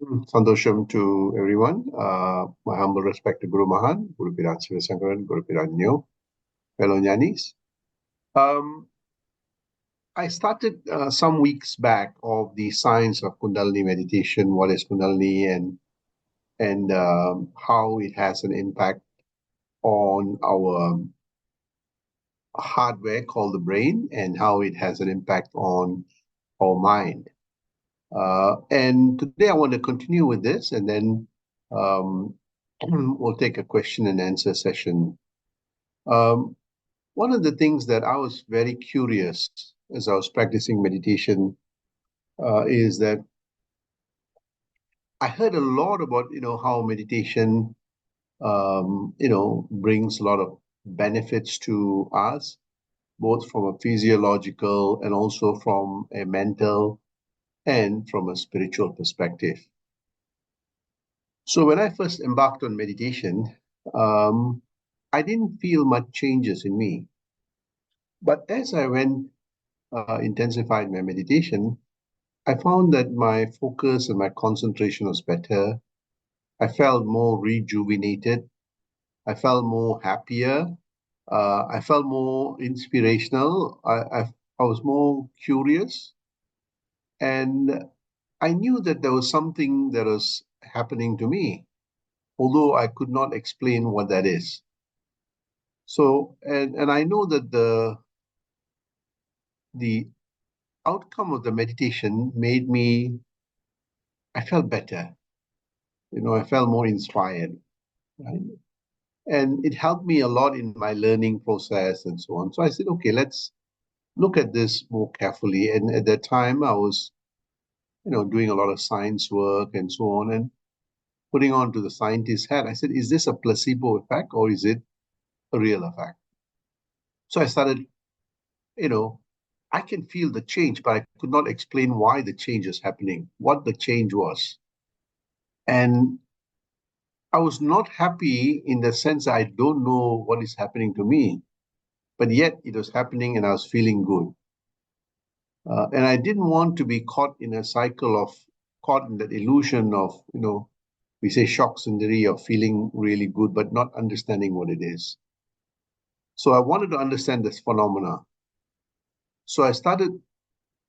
Sandosham to everyone. My humble respect to Guru Mahan, Guru Piran Sivasankaran, Guru Piran Nyo, fellow Jnanis. Um, I started some weeks back of the science of Kundalini meditation, what is Kundalini, and how it has an impact on our hardware called the brain, and how it has an impact on our mind. And today I want to continue with this, and then um, we'll take a question and answer session. Um, One of the things that I was very curious as I was practicing meditation is that I heard a lot about how meditation brings a lot of benefits to us, both from a physiological and also from a mental and from a spiritual perspective. So when I first embarked on meditation, um, I didn't feel much changes in me. But as I went intensified my meditation, I found that my focus and my concentration was better. I felt more rejuvenated. I felt more happier. I felt more inspirational. I was more curious. And I knew that there was something that was happening to me, although I could not explain what that is. So, and I know that the outcome of the meditation made me, I felt better. I felt more inspired, right? And it helped me a lot in my learning process and so on. So I said, okay, let's look at this more carefully. And at that time, I was, doing a lot of science work and so on, and putting on to the scientist's hat. I said, is this a placebo effect or is it a real effect? So I started, you know, I can feel the change, but I could not explain why the change is happening, what the change was. And I was not happy in the sense I don't know what is happening to me, but yet it was happening and I was feeling good. And I didn't want to be caught in a cycle of, caught in that illusion of, we say shock syndrome of feeling really good, but not understanding what it is. So I wanted to understand this phenomena. So I started,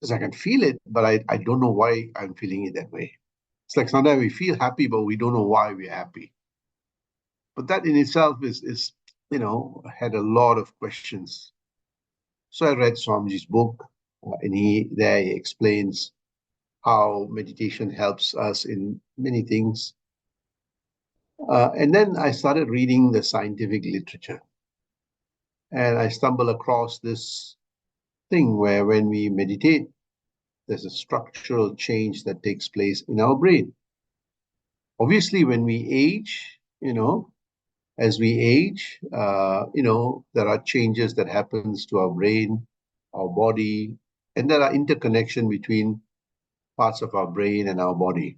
because I can feel it, but I don't know why I'm feeling it that way. It's like sometimes we feel happy, but we don't know why we're happy. But that in itself is had a lot of questions. So I read Swamiji's book, and he explains how meditation helps us in many things. And then I started reading the scientific literature, and I stumbled across this thing where when we meditate, there's a structural change that takes place in our brain. Obviously, when we age, as we age, there are changes that happens to our brain, our body, and there are interconnection between parts of our brain and our body.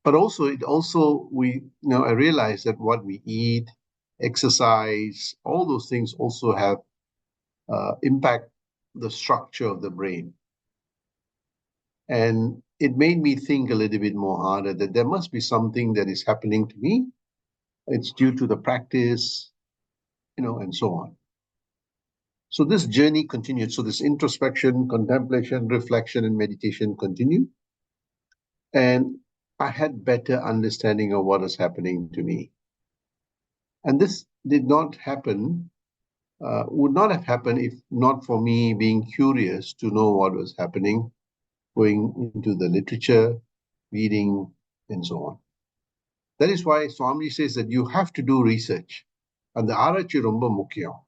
But also, I realize that what we eat, exercise, all those things also have impact the structure of the brain. And it made me think a little bit more harder that there must be something that is happening to me. It's due to the practice, and so on. So this journey continued. So this introspection, contemplation, reflection, and meditation continued. And I had better understanding of what is happening to me. And this did not happen, would not have happened if not for me being curious to know what was happening, going into the literature, reading, and so on. That is why Swami says that you have to do research. And the ஆராய்ச்சி ரொம்ப முக்கியம்,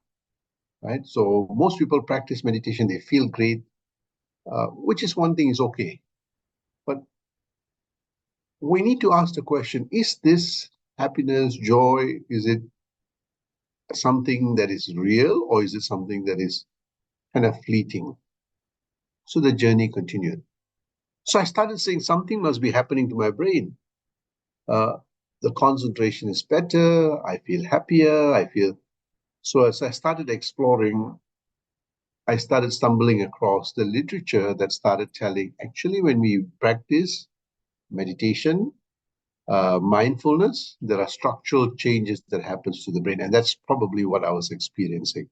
right? So most people practice meditation, they feel great, which is one thing is okay. But we need to ask the question, is this happiness, joy, is it something that is real or is it something that is kind of fleeting? So the journey continued. So I started saying something must be happening to my brain. The concentration is better. I feel happier. So as I started exploring, I started stumbling across the literature that started telling actually when we practice, meditation, mindfulness, there are structural changes that happens to the brain, and that's probably what I was experiencing.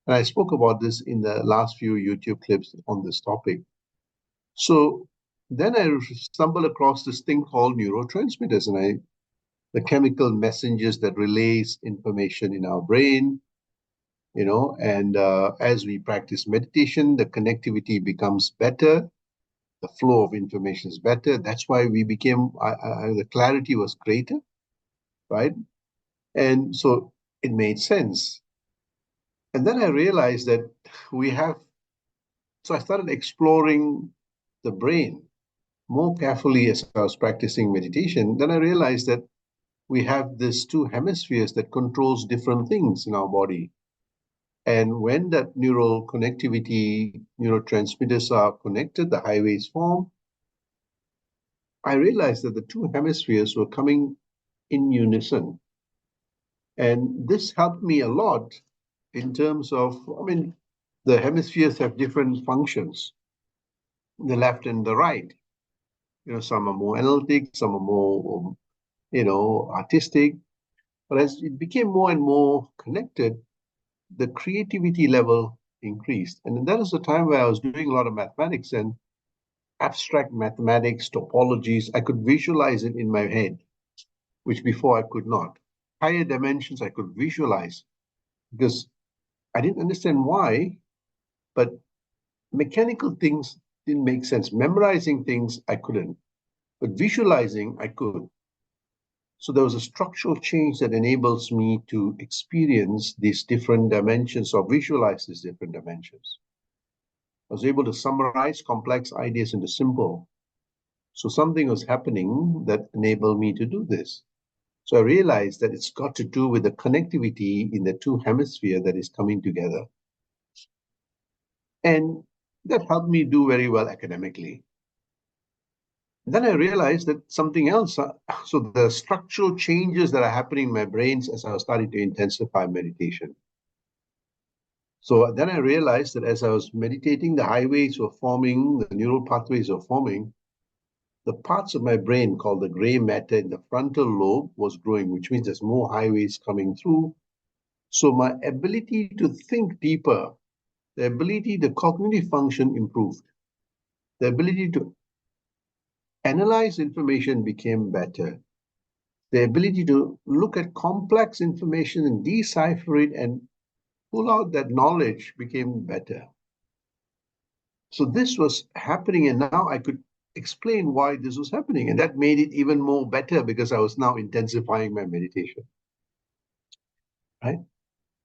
And I spoke about this in the last few YouTube clips on this topic. So then I stumbled across this thing called neurotransmitters, and the chemical messengers that relays information in our brain, and as we practice meditation, the connectivity becomes better, the flow of information is better. That's why we became, the clarity was greater, right? And so it made sense. And then I realized that so I started exploring the brain more carefully as I was practicing meditation. Then I realized that we have these two hemispheres that controls different things in our body. And when that neural connectivity, neurotransmitters are connected, the highways form, I realized that the two hemispheres were coming in unison. And this helped me a lot in terms of, the hemispheres have different functions, the left and the right. Some are more analytic, some are more, artistic. But as it became more and more connected, the creativity level increased. And that was the time where I was doing a lot of mathematics and abstract mathematics, topologies. I could visualize it in my head, which before I could not. Higher dimensions I could visualize because I didn't understand why, but mechanical things didn't make sense. Memorizing things I couldn't, but visualizing I could. So there was a structural change that enables me to experience these different dimensions or visualize these different dimensions. I was able to summarize complex ideas into simple. So something was happening that enabled me to do this. So I realized that it's got to do with the connectivity in the two hemispheres that is coming together. And that helped me do very well academically. Then I realized that something else. So the structural changes that are happening in my brains as I was starting to intensify meditation. So then I realized that as I was meditating, the highways were forming, the neural pathways were forming. The parts of my brain called the gray matter in the frontal lobe was growing, which means there's more highways coming through. So my ability to think deeper, the cognitive function improved. The ability to analyze information became better. The ability to look at complex information and decipher it and pull out that knowledge became better. So this was happening, and now I could explain why this was happening. And that made it even more better because I was now intensifying my meditation. Right?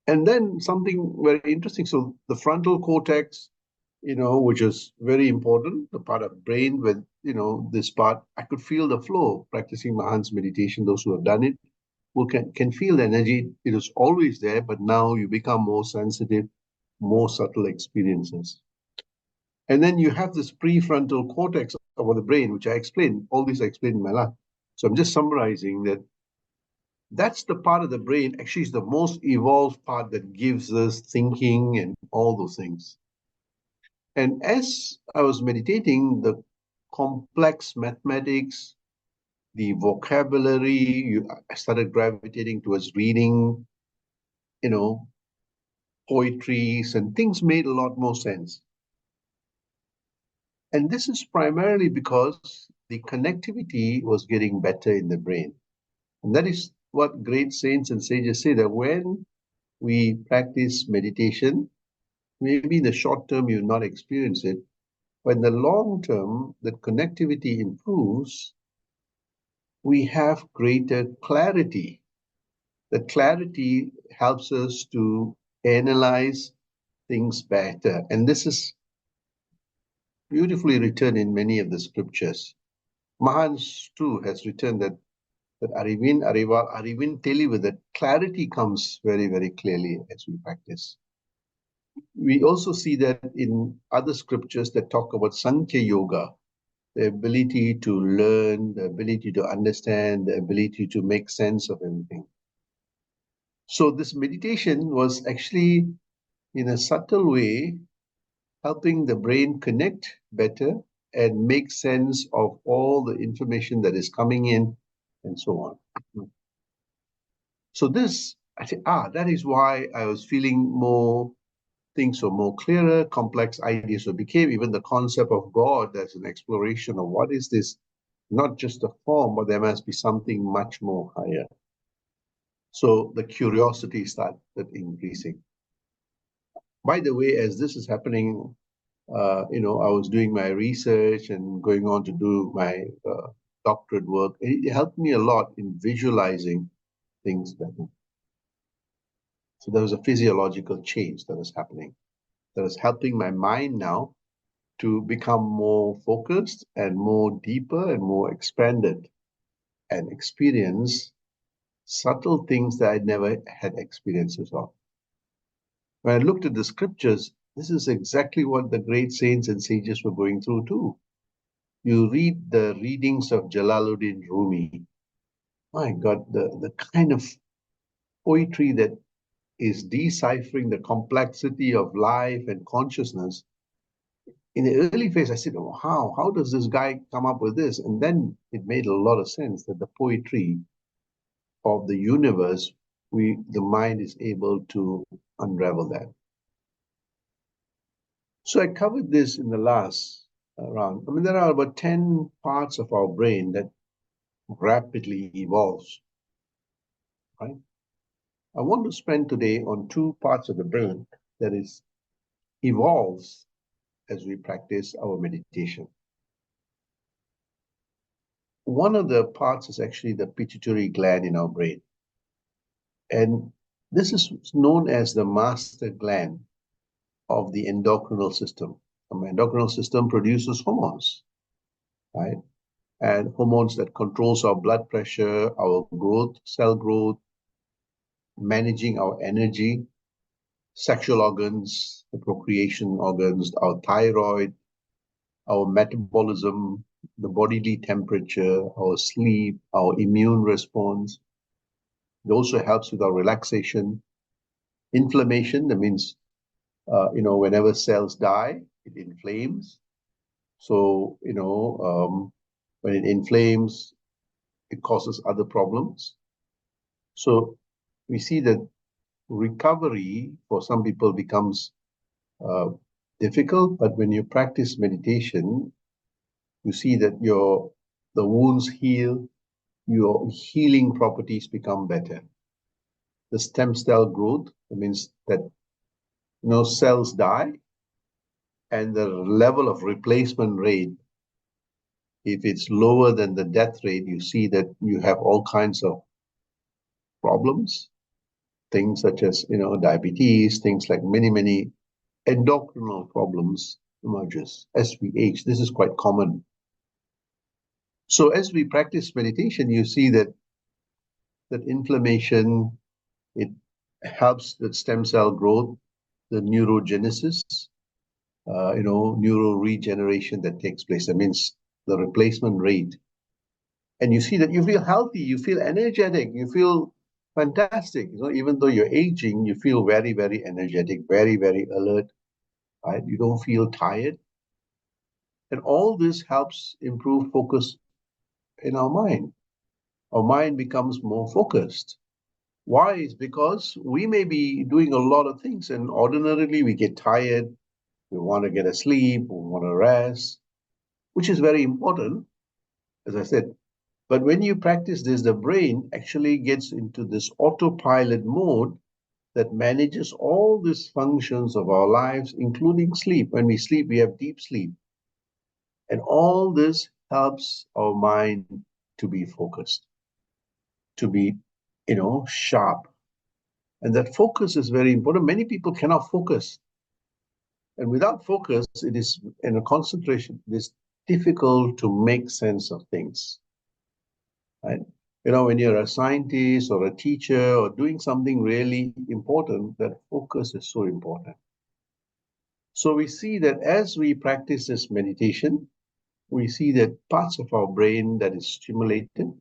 And then something very interesting. So the frontal cortex, which is very important, the part of brain with, this part, I could feel the flow practicing Mahan's meditation. Those who have done it can feel the energy. It is always there, but now you become more sensitive, more subtle experiences. And then you have this prefrontal cortex of the brain, which I explained, all these I explained in my life. So I'm just summarizing that that's the part of the brain, actually is the most evolved part that gives us thinking and all those things. And as I was meditating, the complex mathematics, the vocabulary, I started gravitating towards reading, poetries, and things made a lot more sense. And this is primarily because the connectivity was getting better in the brain. And that is what great saints and sages say, that when we practice meditation, maybe in the short term you not experience it, but in the long term, the connectivity improves, we have greater clarity. The clarity helps us to analyze things better. And this is beautifully written in many of the scriptures. Mahan too has written that Arivin, Arival, Arivin Telivu, that clarity comes very, very clearly as we practice. We also see that in other scriptures that talk about Sankhya Yoga, the ability to learn, the ability to understand, the ability to make sense of everything. So this meditation was actually, in a subtle way, helping the brain connect better and make sense of all the information that is coming in and so on. So this, I think, that is why I was feeling more, things were more clearer, complex ideas so became even the concept of God as an exploration of what is this, not just a form, but there must be something much more higher. So the curiosity started increasing. By the way, as this is happening, I was doing my research and going on to do my doctorate work. It helped me a lot in visualizing things better. So there was a physiological change that was happening, that was helping my mind now to become more focused and more deeper and more expanded and experience subtle things that I never had experiences of. When I looked at the scriptures, this is exactly what the great saints and sages were going through too. You read the readings of Jalaluddin Rumi. My God, the kind of poetry that is deciphering the complexity of life and consciousness. In the early phase, I said, oh, how does this guy come up with this? And then it made a lot of sense that the poetry of the universe, the mind is able to unravel that. So I covered this in the last round. I mean, there are about 10 parts of our brain that rapidly evolves, right? I want to spend today on 2 parts of the brain that evolves as we practice our meditation. One of the parts is actually the pituitary gland in our brain. And this is known as the master gland of the endocrinal system. The endocrinal system produces hormones, right? And hormones that controls our blood pressure, our growth, cell growth, managing our energy, sexual organs, the procreation organs, our thyroid, our metabolism, the bodily temperature, our sleep, our immune response. It also helps with our relaxation. Inflammation, that means, whenever cells die, it inflames. So, when it inflames, it causes other problems. So we see that recovery for some people becomes difficult, but when you practice meditation, you see that the wounds heal, your healing properties become better. The stem cell growth, that means that cells die, and the level of replacement rate, if it's lower than the death rate, you see that you have all kinds of problems, things such as diabetes, things like many endocrinal problems emerges as we age. This is quite common. So as we practice meditation, you see that inflammation, it helps the stem cell growth, the neurogenesis, neuroregeneration that takes place. That means the replacement rate. And you see that you feel healthy, you feel energetic, you feel fantastic. Even though you're aging, you feel very, very energetic, very, very alert, right? You don't feel tired. And all this helps improve focus in our mind. Our mind becomes more focused. Why? Is because we may be doing a lot of things, and ordinarily we get tired, we want to get a sleep, we want to rest, which is very important, as I said. But when you practice this, the brain actually gets into this autopilot mode that manages all these functions of our lives, including sleep. When we sleep, we have deep sleep. And all this helps our mind to be focused, to be, sharp. And that focus is very important. Many people cannot focus. And without focus, it is, in a concentration, it is difficult to make sense of things. Right? When you're a scientist or a teacher or doing something really important, that focus is so important. So we see that as we practice this meditation, we see that parts of our brain that is stimulated.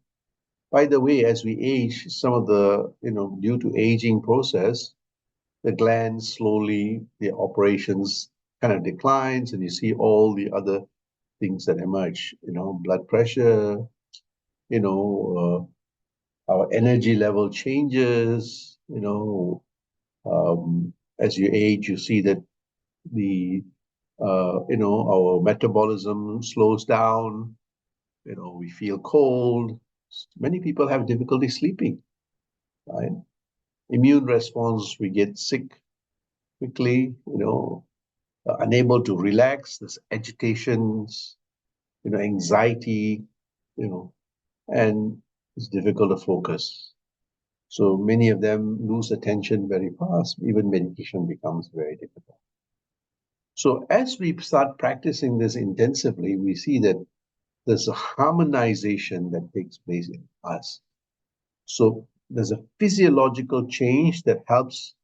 By the way, as we age, some of the, due to aging process, the glands slowly, the operations kind of declines, and you see all the other things that emerge, blood pressure, our energy level changes, as you age, you see that our metabolism slows down, we feel cold. Many people have difficulty sleeping, right? Immune response, we get sick quickly, unable to relax, there's agitations, anxiety, and it's difficult to focus. So many of them lose attention very fast. Even meditation becomes very difficult. So as we start practicing this intensively, we see that there's a harmonization that takes place in us. So there's a physiological change that helps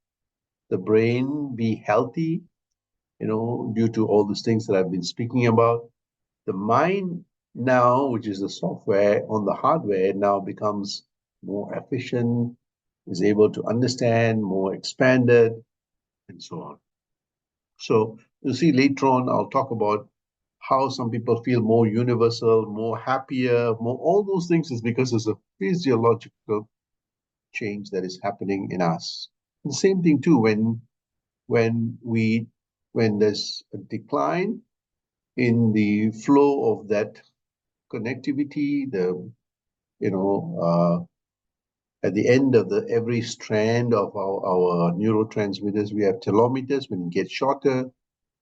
the brain be healthy, due to all these things that I've been speaking about. The mind now, which is the software on the hardware, now becomes more efficient, is able to understand, more expanded, and so on. So you see later on, I'll talk about how some people feel more universal, more happier, more all those things is because there's a physiological change that is happening in us. And the same thing too when there's a decline in the flow of that connectivity, at the end of every strand of our neurotransmitters, we have telomeres. When it gets shorter,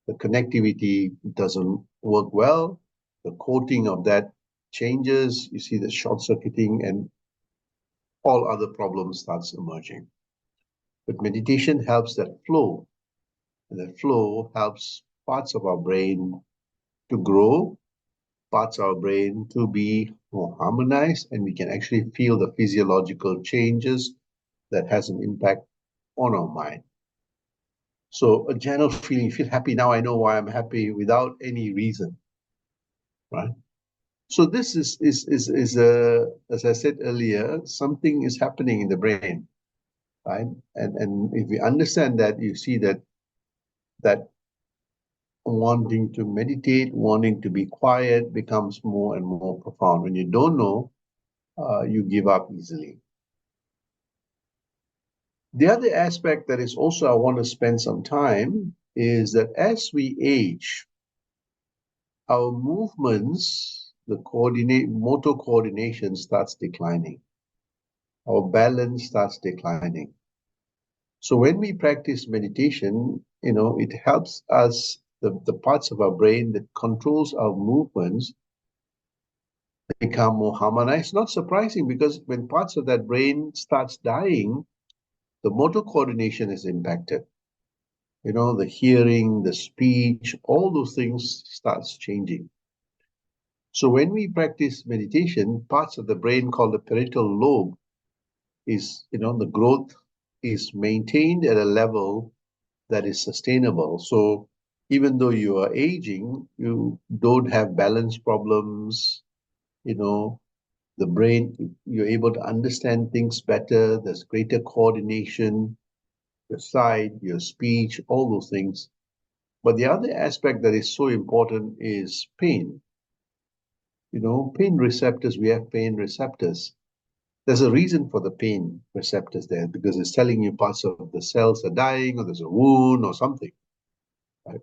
the connectivity doesn't work well. The coating of that changes. You see the short circuiting and all other problems starts emerging. But meditation helps that flow. And that flow helps parts of our brain to grow, parts of our brain to be more harmonized, and we can actually feel the physiological changes that has an impact on our mind. So a general feeling, you feel happy, now I know why I'm happy, without any reason, right? So this is as I said earlier, something is happening in the brain, right? And if we understand that, you see that wanting to meditate, wanting to be quiet becomes more and more profound. When you don't know, you give up easily. The other aspect that is also I want to spend some time is that as we age, our movements, the motor coordination starts declining. Our balance starts declining. So when we practice meditation, it helps us, the parts of our brain that controls our movements become more harmonized. Not surprising, because when parts of that brain starts dying, the motor coordination is impacted. The hearing, the speech, all those things starts changing. So when we practice meditation, parts of the brain called the parietal lobe is, the growth is maintained at a level that is sustainable. So even though you are aging, you don't have balance problems, the brain, you're able to understand things better, there's greater coordination, your sight, your speech, all those things. But the other aspect that is so important is pain. Pain receptors, we have pain receptors. There's a reason for the pain receptors there, because it's telling you parts of the cells are dying, or there's a wound or something, right?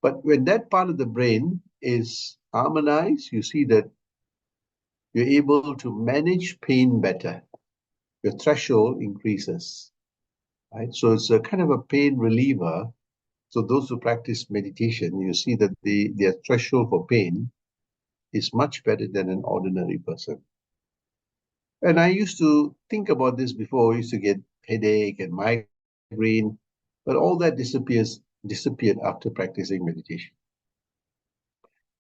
But when that part of the brain is harmonized, you see that you're able to manage pain better. Your threshold increases, right? So it's a kind of a pain reliever. So those who practice meditation, you see that their threshold for pain is much better than an ordinary person. And I used to think about this before. I used to get headache and migraine, but all that disappeared after practicing meditation.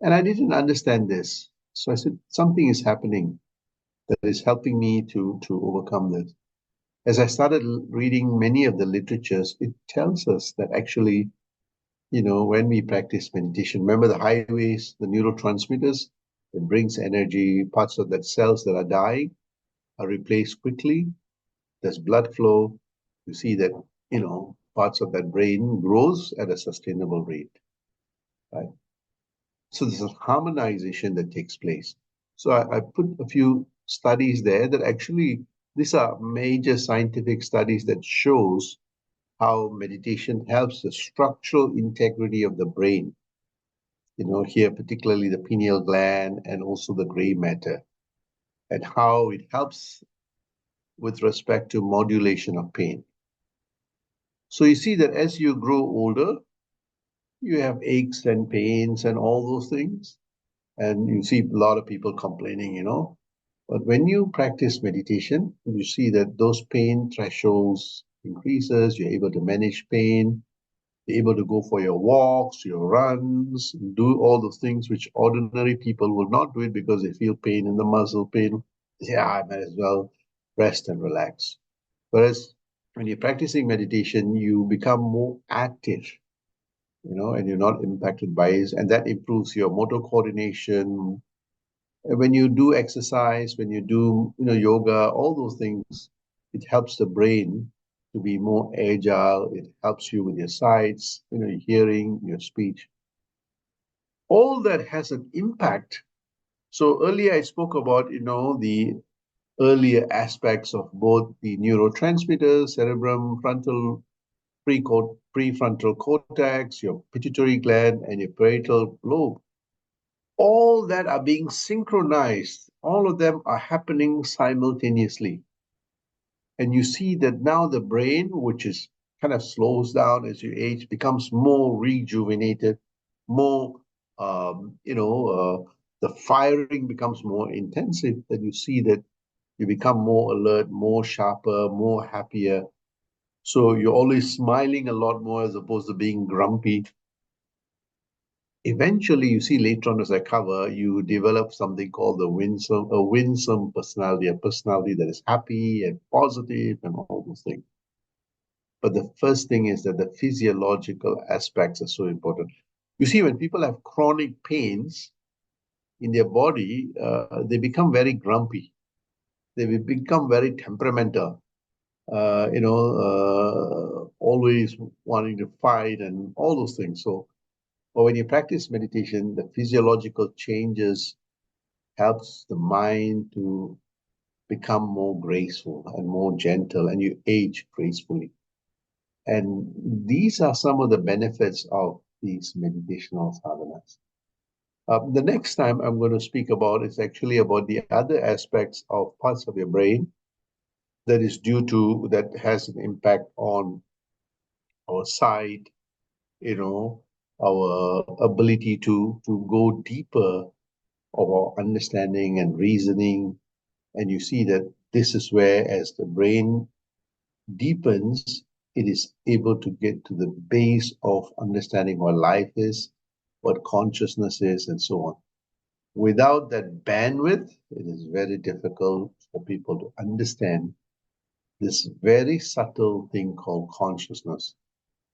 And I didn't understand this. So I said, something is happening that is helping me to overcome this. As I started reading many of the literatures, it tells us that actually, when we practice meditation, remember the highways, the neurotransmitters, it brings energy, parts of that cells that are dying are replaced quickly. There's blood flow. You see that, parts of that brain grows at a sustainable rate, right? So there's a harmonization that takes place. So I put a few studies there that actually, these are major scientific studies that shows how meditation helps the structural integrity of the brain. Here particularly the pineal gland and also the gray matter, and how it helps with respect to modulation of pain. So you see that as you grow older, you have aches and pains and all those things. And you see a lot of people complaining. But when you practice meditation, you see that those pain thresholds increases, you're able to manage pain, you're able to go for your walks, your runs, do all those things which ordinary people will not do it because they feel pain in the muscle, pain. They say, I might as well rest and relax. Whereas when you're practicing meditation, you become more active, and you're not impacted by it, and that improves your motor coordination. When you do exercise, when you do, yoga, all those things, it helps the brain to be more agile. It helps you with your sights, your hearing, your speech. All that has an impact. So earlier I spoke about, the earlier aspects of both the neurotransmitters, cerebrum, prefrontal cortex, your pituitary gland, and your parietal lobe. All that are being synchronized. All of them are happening simultaneously. And you see that now the brain, which is kind of slows down as you age, becomes more rejuvenated, more, the firing becomes more intensive. Then you see that you become more alert, more sharper, more happier. So you're always smiling a lot more as opposed to being grumpy. Eventually, you see later on as I cover, you develop something called a winsome personality, a personality that is happy and positive and all those things. But the first thing is that the physiological aspects are so important. You see, when people have chronic pains in their body, they become very grumpy. They become very temperamental. Always wanting to fight and all those things. But when you practice meditation, the physiological changes helps the mind to become more graceful and more gentle, and you age gracefully. And these are some of the benefits of these meditational sadhanas. The next time I'm going to speak about is actually about the other aspects of parts of your brain that has an impact on our sight, our ability to go deeper of our understanding and reasoning. And you see that this is where, as the brain deepens, it is able to get to the base of understanding what life is, what consciousness is, and so on. Without that bandwidth, it is very difficult for people to understand this very subtle thing called consciousness,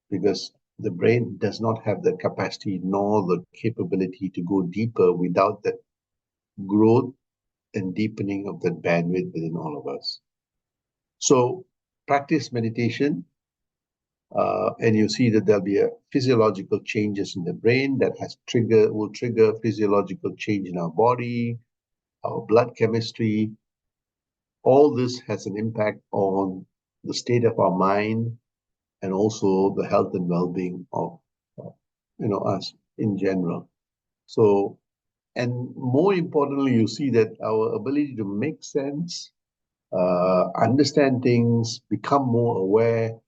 because the brain does not have the capacity nor the capability to go deeper without that growth and deepening of that bandwidth within all of us. So practice meditation, and you see that there'll be a physiological changes in the brain that will trigger physiological change in our body, our blood chemistry. All this has an impact on the state of our mind and also the health and well-being of us in general. So, and more importantly, you see that our ability to make sense, understand things, become more aware,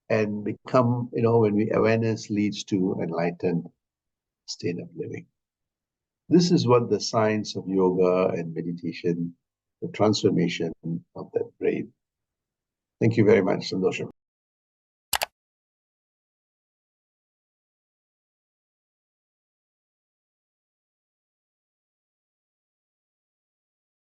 and become, when awareness leads to enlightened state of living. This is what the science of yoga and meditation, the transformation of that brain. Thank you very much, Sandosham.